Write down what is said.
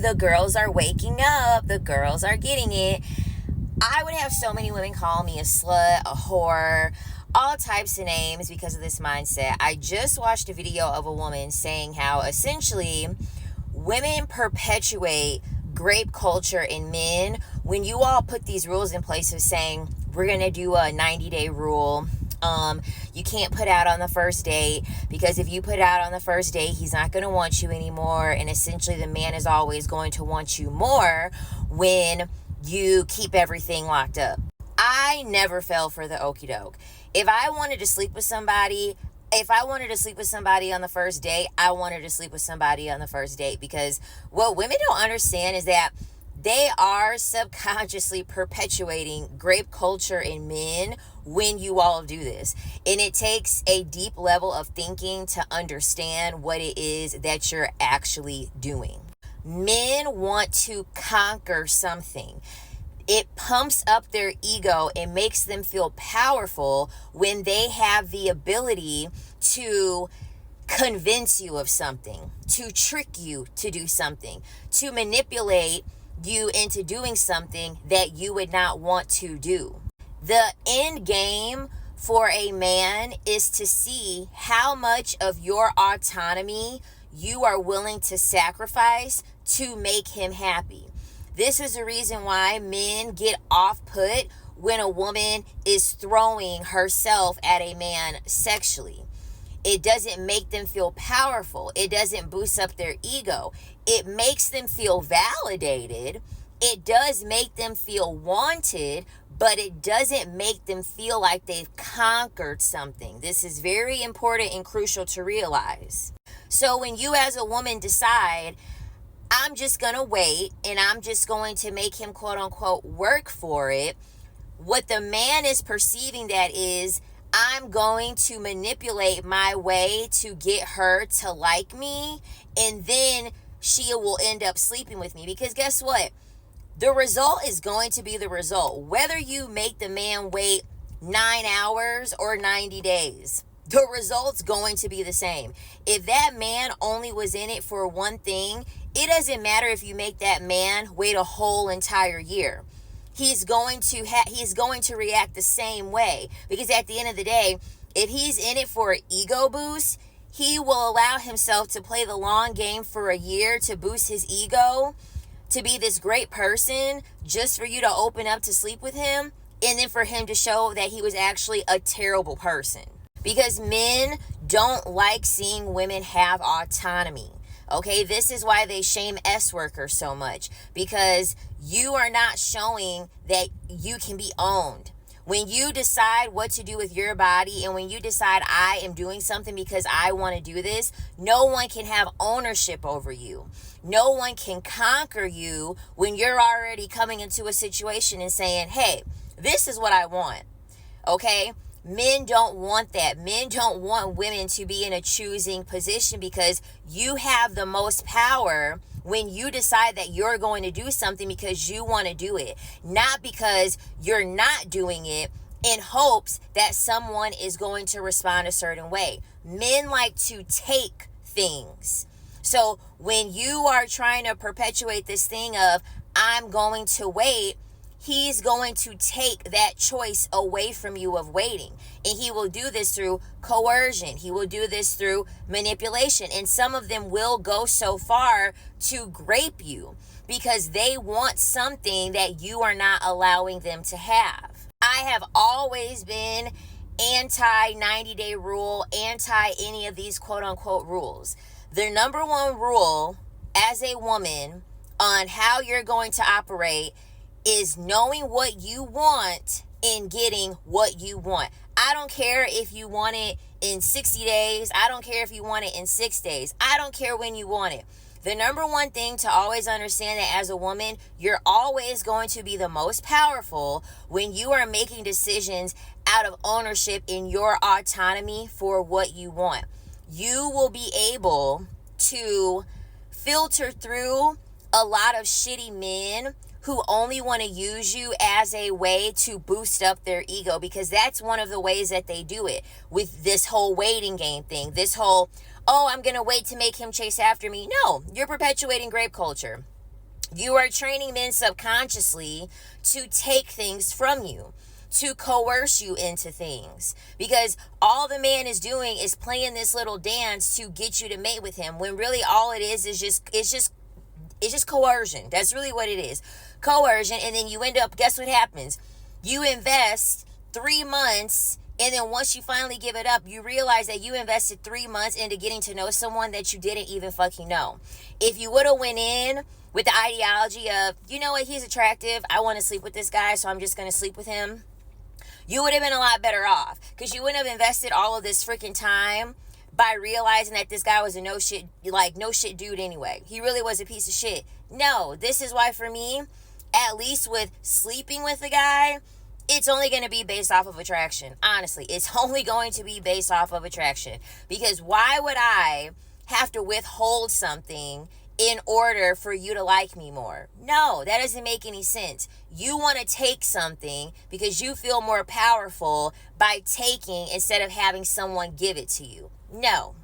the girls are waking up, the girls are getting it. I would have so many women call me a slut, a whore, all types of names because of this mindset. I just watched a video of a woman saying how essentially women perpetuate grape culture in men when you all put these rules in place of saying we're gonna do a 90-day rule. You can't put out on the first date because if you put out on the first date, he's not going to want you anymore. And essentially the man is always going to want you more when you keep everything locked up. I never fell for the okie doke. If I wanted to sleep with somebody on the first date, I wanted to sleep with somebody on the first date, because what women don't understand is that they are subconsciously perpetuating grape culture in men when you all do this. And it takes a deep level of thinking to understand what it is that you're actually doing. Men want to conquer something. It pumps up their ego and makes them feel powerful when they have the ability to convince you of something, to trick you to do something, to manipulate you into doing something that you would not want to do. The end game for a man is to see how much of your autonomy you are willing to sacrifice to make him happy. This is the reason why men get off put when a woman is throwing herself at a man sexually. It doesn't make them feel powerful. It doesn't boost up their ego. It makes them feel validated. It does make them feel wanted, but it doesn't make them feel like they've conquered something. This is very important and crucial to realize. So when you as a woman decide, I'm just going to wait and I'm just going to make him quote unquote work for it, what the man is perceiving that is, I'm going to manipulate my way to get her to like me, and then she will end up sleeping with me. Because guess what? The result is going to be the result. Whether you make the man wait 9 hours or 90 days, the result's going to be the same. If that man only was in it for one thing, it doesn't matter if you make that man wait a whole entire year. He's going to react the same way, because at the end of the day, if he's in it for an ego boost, he will allow himself to play the long game for a year to boost his ego, to be this great person just for you to open up to sleep with him, and then for him to show that he was actually a terrible person. Because men don't like seeing women have autonomy. Okay, this is why they shame S-workers so much, because you are not showing that you can be owned. When you decide what to do with your body, and when you decide I am doing something because I want to do this, no one can have ownership over you. No one can conquer you when you're already coming into a situation and saying, hey, this is what I want. Okay? Men don't want that. Men don't want women to be in a choosing position, because you have the most power when you decide that you're going to do something because you want to do it, not because you're not doing it in hopes that someone is going to respond a certain way. Men like to take things. So when you are trying to perpetuate this thing of, I'm going to wait, he's going to take that choice away from you of waiting. And he will do this through coercion. He will do this through manipulation. And some of them will go so far to grape you because they want something that you are not allowing them to have. I have always been anti 90-day rule, anti any of these quote unquote rules. The number one rule as a woman on how you're going to operate is knowing what you want and getting what you want. I don't care if you want it in 60 days. I don't care if you want it in 6 days. I don't care when you want it. The number one thing to always understand that as a woman, you're always going to be the most powerful when you are making decisions out of ownership in your autonomy for what you want. You will be able to filter through a lot of shitty men who only want to use you as a way to boost up their ego, because that's one of the ways that they do it with this whole waiting game thing. This whole, oh, I'm going to wait to make him chase after me. No, you're perpetuating grape culture. You are training men subconsciously to take things from you, to coerce you into things, because all the man is doing is playing this little dance to get you to mate with him, when really all it is just coercion. That's really what it is. Coercion. And then you end up, guess what happens? You invest 3 months, and then once you finally give it up, you realize that you invested 3 months into getting to know someone that you didn't even fucking know. If you would have went in with the ideology of, you know what, he's attractive, I want to sleep with this guy, so I'm just going to sleep with him, you would have been a lot better off, because you wouldn't have invested all of this freaking time by realizing that this guy was a no shit dude anyway. He really was a piece of shit. No, this is why for me, at least with sleeping with a guy, it's only going to be based off of attraction. Honestly, it's only going to be based off of attraction. Because why would I have to withhold something in order for you to like me more? No, that doesn't make any sense. You want to take something because you feel more powerful by taking instead of having someone give it to you. No.